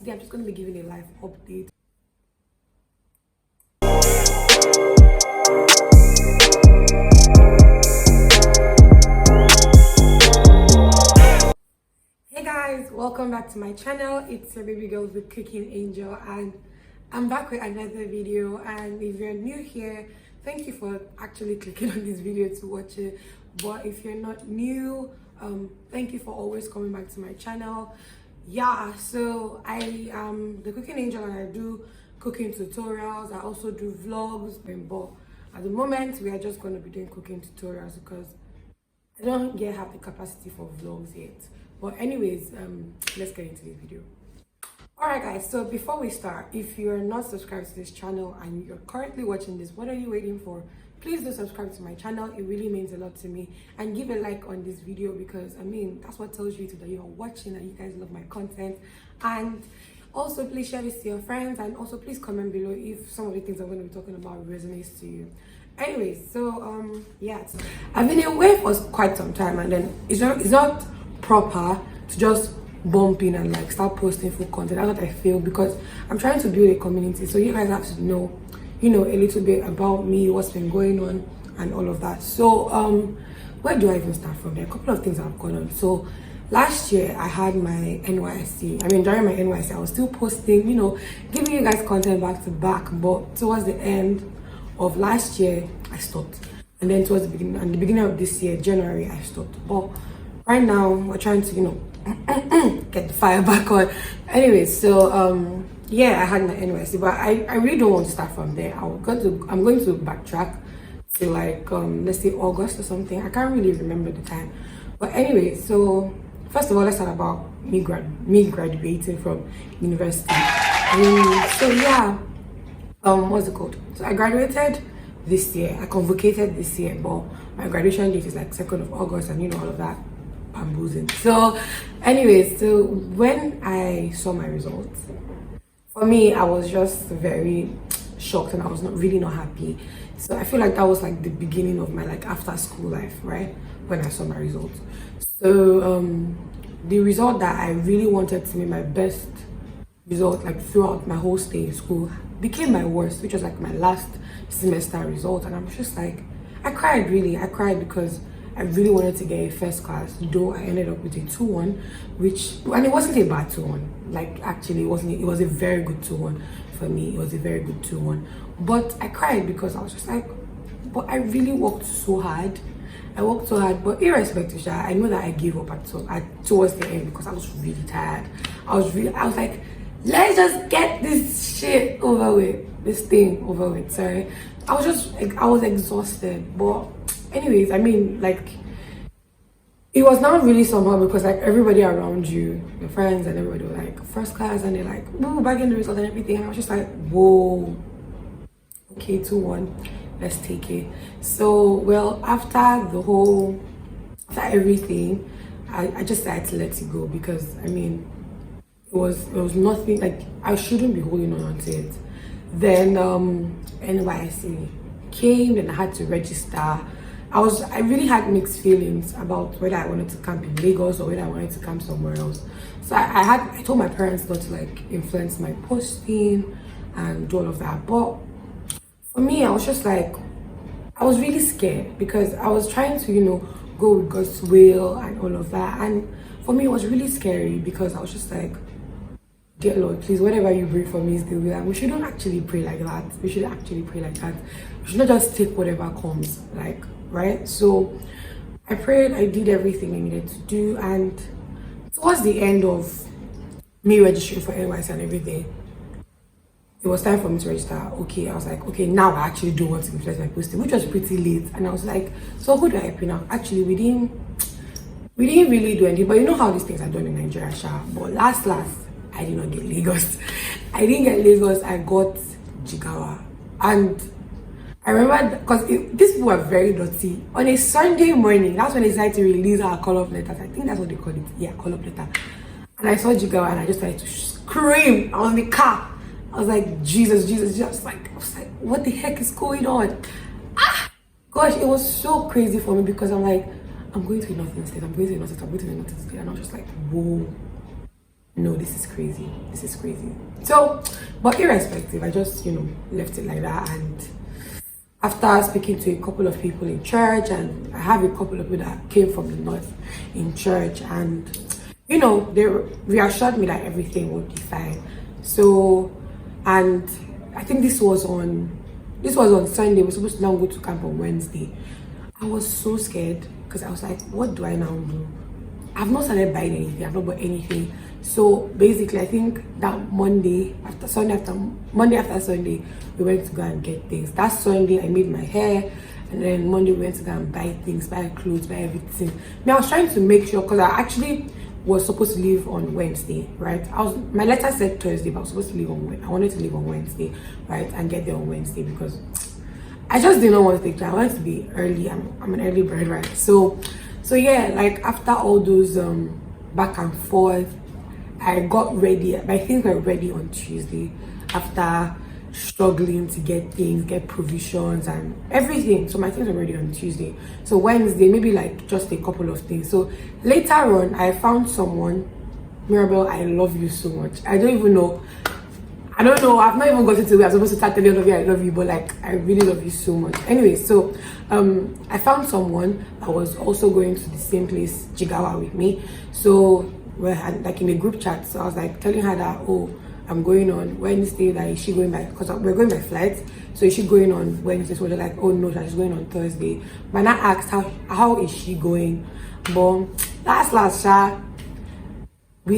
Today I'm just going to be giving a live update. Hey guys, welcome back to my channel. It's your baby girl, the cooking angel, and I'm back with another video. And if you're new here, thank you for actually clicking on this video to watch it. But if you're not new, thank you for always coming back to my channel. Yeah, so I am the cooking angel and I do cooking tutorials. I also do vlogs, but at the moment we are just going to be doing cooking tutorials because I don't yet have the capacity for vlogs yet. But anyways, let's get into this video. Alright guys, so before we start, if you're not subscribed to this channel and you're currently watching this, what are you waiting for? Please do subscribe to my channel. It really means a lot to me. And give a like on this video because I mean that's what tells YouTube that you're watching and you guys love my content. And also please share this to your friends, and also please comment below if some of the things I'm going to be talking about resonates to you. Anyways, so yes, I've been away for quite some time, and then it's not proper to just bump in and like start posting full content. That's what I feel, because I'm trying to build a community, so you guys have to know, a little bit about me, what's been going on and all of that. So where do I even start from? There are a couple of things that have gone on. So last year I had my NYSC. During my NYSC I was still posting, giving you guys content back to back, but towards the end of last year I stopped, and then towards the beginning of this year, January, I stopped. But right now we're trying to get the fire back on. Anyway, so yeah, I had my NYC, but I really don't want to start from there. I'm going to backtrack to like let's say August or something. I can't really remember the time, but anyway, so first of all, let's talk about me graduating from university. So yeah, what's it called? So I graduated this year. I convocated this year, but my graduation date is like 2nd of August, and all of that bamboozling. So anyways, so when I saw my results, for me I was just very shocked, and I was not happy. So I feel like that was like the beginning of my like after school life, right? When I saw my results. So the result that I really wanted to be my best result like throughout my whole stay in school became my worst, which was like my last semester result. And I'm just like, I cried because I really wanted to get a first class, though I ended up with a 2-1, and it wasn't a bad 2-1. Like actually it was a very good 2-1 for me. It was a very good 2-1. But I cried because I was just like, but I really worked so hard. But irrespective, I know that I gave up towards the end because I was really tired. I was like, let's just get this shit over with. Sorry. I was exhausted. But anyways, like it was not really somehow because like everybody around you, your friends and everybody were like first class, and they're like, woo, back in the result and everything. And I was just like, whoa, okay, 2-1, let's take it. So well, after everything, I just decided to let it go because it was nothing, like I shouldn't be holding on to it. Then NYC came, and I had to register. I really had mixed feelings about whether I wanted to camp in Lagos or whether I wanted to camp somewhere else. So I told my parents not to like influence my posting and do all of that. But for me, I was just like, I was really scared because I was trying to go with God's will and all of that. And for me, it was really scary because I was just like, dear Lord, please, whatever you bring for me is the will. And we shouldn't actually pray like that. We should actually pray like that. We should not just take whatever comes, like, right? So I prayed, I did everything I needed to do, and towards the end of me registering for NYC and everything, it was time for me to register. Okay, I was like, okay, now I actually do want to influence my posting, which was pretty late. And I was like, so who do I pay now? Actually, we didn't really do anything, but you know how these things are done in Nigeria, sha. But last, I did not get Lagos. I didn't get Lagos, I got Jigawa. And I remember, because these people were very dirty. On a Sunday morning, that's when they decided to release our call-up letters. I think that's what they call it. Yeah, call-up letter. And I saw Jigawa, and I just started to scream. I was in the car. I was like, Jesus. I was like, what the heck is going on? Gosh, it was so crazy for me because I'm like, I'm going to Northern State. And I was just like, whoa. no, this is crazy. This is crazy. So, but irrespective, I just, left it like that. And after speaking to a couple of people in church, and I have a couple of people that came from the north in church, and they reassured me that everything would be fine. So, and I think this was on Sunday. We're supposed to now go to camp on Wednesday. I was so scared because I was like, what do I now do? I've not started buying anything. I've not bought anything. So basically, I think that Monday after Sunday, we went to go and get things. That Sunday, I made my hair, and then Monday we went to go and buy things, buy clothes, buy everything. Now I was trying to make sure, because I actually was supposed to leave on Wednesday, right? My letter said Thursday, but I was supposed to leave I wanted to leave on Wednesday, right, and get there on Wednesday because I just didn't want to take time. I wanted to be early. I'm an early bird, right? So yeah, like after all those back and forth, I got ready. I think we're ready on Tuesday after struggling to get things, get provisions and everything. So my things were ready on Tuesday. So Wednesday, maybe like just a couple of things. So later on, I found someone. Mirabel, I love you so much. I don't know. I've not even gotten to where I'm supposed to start telling you I love you, but like I really love you so much. Anyway, so I found someone that was also going to the same place, Jigawa, with me. So we're like in a group chat. So I was like telling her that, oh, I'm going on Wednesday. That is she going by, because we're going by flight. So is she going on Wednesday? So they're like, oh no, she's going on Thursday. But I asked how is she going? But last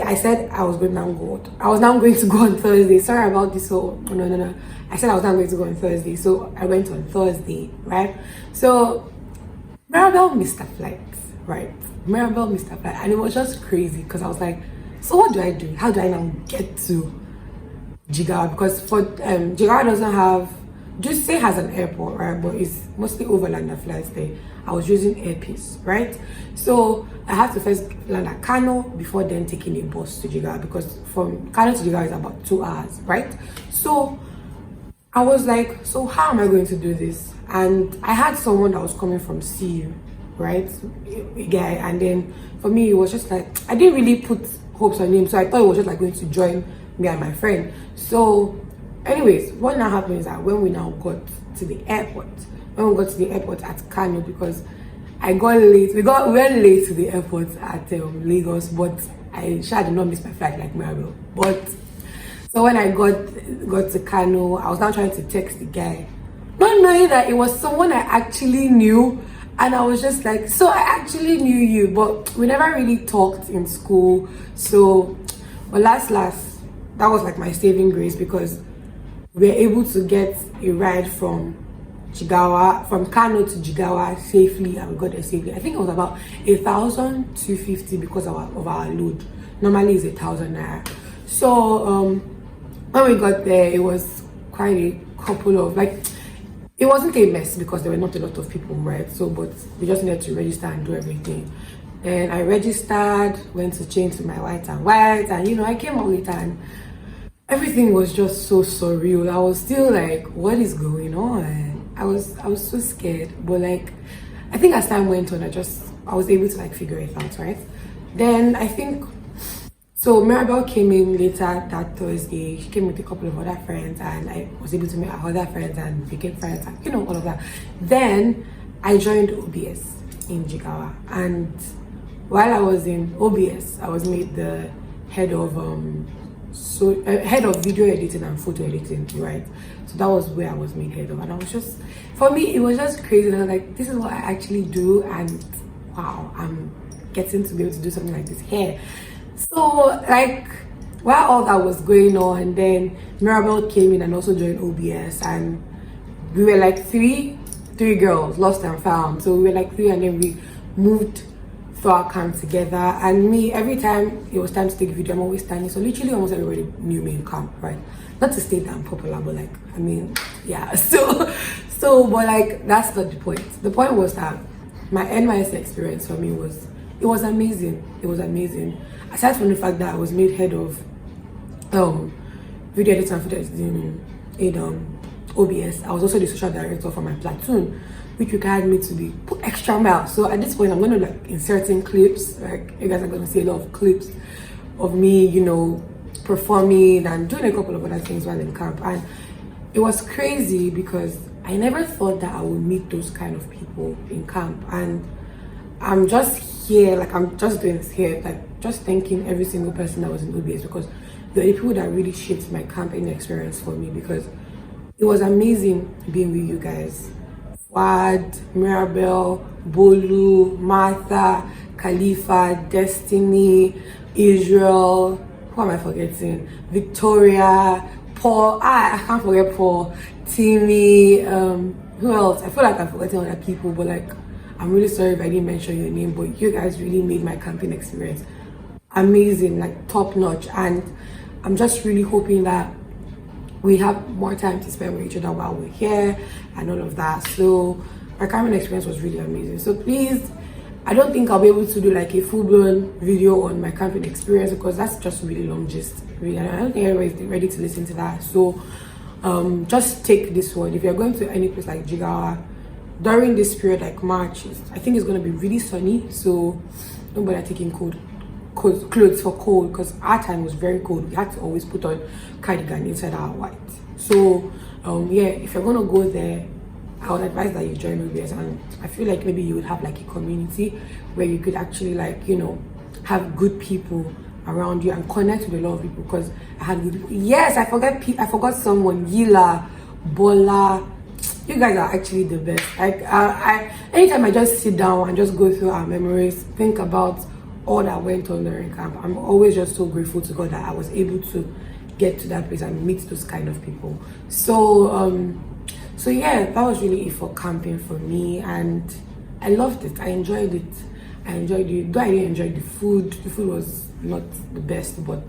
I said I was going now go. I was now going to go on Thursday. Sorry about this. So no. I said I was not going to go on Thursday. So I went on Thursday, right? So Mirabel missed her flight, right? Mirabel missed her flight, and it was just crazy because I was like, so what do I do? How do I now get to Jigawa? Because for Jigawa doesn't have, just say has an airport, right? But it's mostly overlander flights there. I was using Airpeace, right? So I had to first land at Kano before then taking a bus to Jigawa, because from Kano to Jigawa is about 2 hours, right? So I was like, so how am I going to do this? And I had someone that was coming from CU, right? A guy. And then for me, it was just like, I didn't really put hopes on him. So I thought it was just like going to join me and my friend. So anyways, what now happened is that when we now got to the airport, at Kano, because I got late, we went late to the airport at Lagos, but I did not miss my flight like Maribel. But so when I got to Kano, I was now trying to text the guy, not knowing that it was someone I actually knew. And I was just like, so I actually knew you, but we never really talked in school. So, but last, that was like my saving grace, because we were able to get a ride from Kano to Jigawa safely, and we got there safely. I think it was about 1,250 because of our load. Normally it's 1,000 naira. So when we got there, it was quite a couple of it wasn't a mess because there were not a lot of people, right? So, but we just needed to register and do everything. And I registered, went to change to my white, and I came out later, and everything was just so surreal. I was still like, what is going on? I was so scared, but I think as time went on, I was able to figure it out, right? Then I think, so Mirabel came in later that Thursday. She came with a couple of other friends, and I was able to meet her other friends and became friends, and all of that. Then I joined OBS in Jigawa, and while I was in OBS, I was made the head of head of video editing and photo editing, right? So that was where I was made head of, and I was just, for me, it was just crazy. And I was like, this is what I actually do, and wow, I'm getting to be able to do something like this here. So while all that was going on, then Mirabel came in and also joined OBS, and we were three girls lost and found. So we were three, and then we moved through our camp together. And me, every time it was time to take video, I'm always standing. So literally almost everybody knew me in camp, right? Not to stay that I'm popular, but yeah. So but that's not the point. The point was that my NYSC experience for me it was amazing. It was amazing. Aside from the fact that I was made head of video editing and photo editing in OBS, I was also the social director for my platoon, which required me to put extra miles. So at this point, I'm going to insert in clips. You guys are going to see a lot of clips of me, you know, performing and doing a couple of other things while in camp. And it was crazy because I never thought that I would meet those kind of people in camp. And I'm just here, like I'm just doing this here, like just thanking every single person that was in OBS, because they're the people that really shaped my camping experience for me, because it was amazing being with you guys. Wad, Mirabel, Bolu, Martha, Khalifa, Destiny, Israel, who am I forgetting? Victoria, Paul, I can't forget Paul, Timmy, who else? I feel like I'm forgetting other people, but like, I'm really sorry if I didn't mention your name, but you guys really made my camping experience amazing, like top notch. And I'm just really hoping that we have more time to spend with each other while we're here and all of that. So my camping experience was really amazing. So please, I don't think I'll be able to do like a full-blown video on my camping experience, because that's just really long gist. Really, and I don't think everybody's ready to listen to that. So just take this one. If you're going to any place like Jigawa during this period, like March, I think it's going to be really sunny. So don't bother taking clothes for cold, because our time was very cold. We had to always put on cardigan inside our white. So yeah, if you're gonna go there, I would advise that you join OBS. And I feel like maybe you would have like a community where you could actually, like, you know, have good people around you and connect with a lot of people, because I had good people. Yes, I forgot someone. Yila, Bola, you guys are actually the best. Like I anytime I just sit down and just go through our memories, think about all that went on during camp, I'm always just so grateful to God that I was able to get to that place and meet those kind of people. So so yeah, that was really it for camping for me, and I loved it. I enjoyed it. I enjoyed it. Though I didn't enjoy the food was not the best, but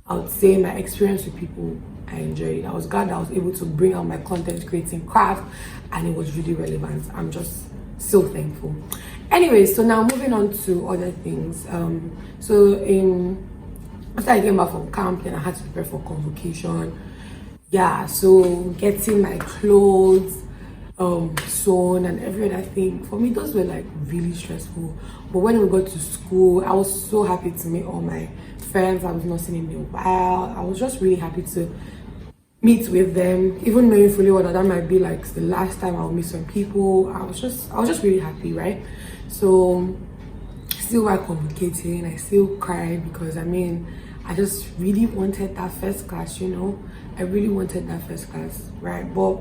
I would say my experience with people, I enjoyed it. I was glad that I was able to bring out my content creating craft, and it was really relevant. I'm just so thankful. Anyway, so now moving on to other things. After I came back from camp, then I had to prepare for convocation. Yeah, so getting my clothes sewn and every other thing, for me those were like really stressful. But when we got to school, I was so happy to meet all my friends I was not seeing in a while. I was just really happy to meet with them, even knowing fully well that might be like the last time I'll meet some people. I was just really happy, right? So still while communicating, I still cried, because I mean, I just really wanted that first class, you know. I really wanted that first class, right? But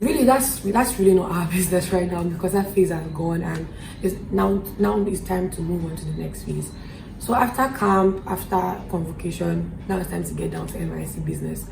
really that's really not our business right now, because that phase has gone, and it's now it's time to move on to the next phase. So after camp, after convocation, now it's time to get down to Nysc business.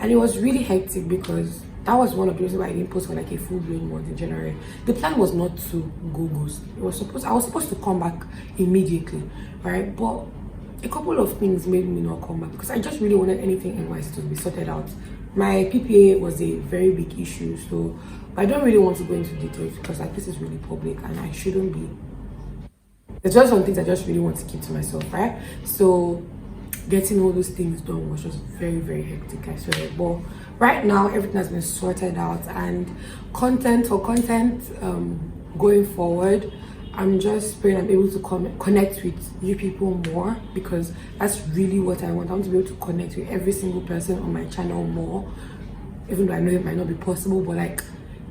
And it was really hectic, because that was one of the reasons why I didn't post for like a full-blown month in January. The plan was not to go ghost. I was supposed to come back immediately, right? But a couple of things made me not come back, because I just really wanted anything NYC to be sorted out. My PPA was a very big issue, so I don't really want to go into details, because like this is really public and I shouldn't be. There's just some things I just really want to keep to myself, right? So getting all those things done was just very, very hectic, I swear. But right now everything has been sorted out, and content going forward, I'm just praying I'm able to connect with you people more, because that's really what I want. I want to be able to connect with every single person on my channel more, even though I know it might not be possible. But like,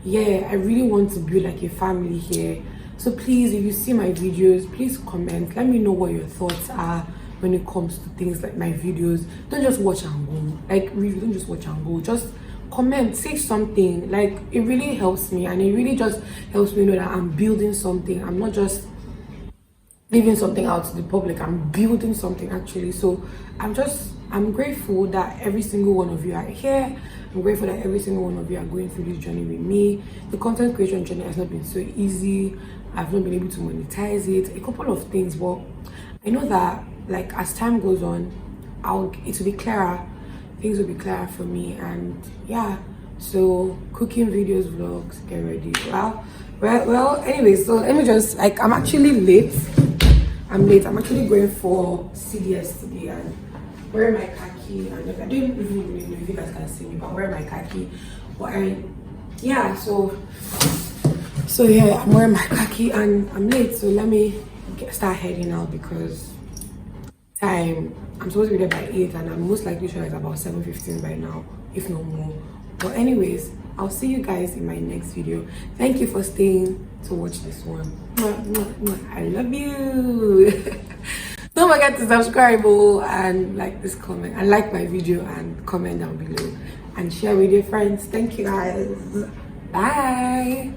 yeah, I really want to build like a family here. So please, if you see my videos, please comment. Let me know what your thoughts are when it comes to things like my videos. Don't just watch and go. Like, really, don't just watch and go. Just comment, say something. Like, it really helps me, and it really just helps me know that I'm building something. I'm not just leaving something out to the public. I'm building something actually. So I'm grateful that every single one of you are here. I'm grateful that every single one of you are going through this journey with me. The content creation journey has not been so easy. I've not been able to monetize it, a couple of things, but I know that like as time goes on, it will be clearer. Things will be clearer for me, and yeah. So cooking videos, vlogs, get ready. Well. Anyway, so let me just I'm actually late. I'm actually going for CDS today, and wearing my khaki. And I don't even really know if you guys can see me, but I'm wearing my khaki. But yeah, so yeah, I'm wearing my khaki and I'm late. So let me start heading out because I'm supposed to be there by 8 and I'm most likely sure it's about 7:15 by now, if not more. But anyways, I'll see you guys in my next video. Thank you for staying to watch this one. I love you. Don't forget to subscribe and like this comment and like my video and comment down below and share with your friends. Thank you guys. Bye.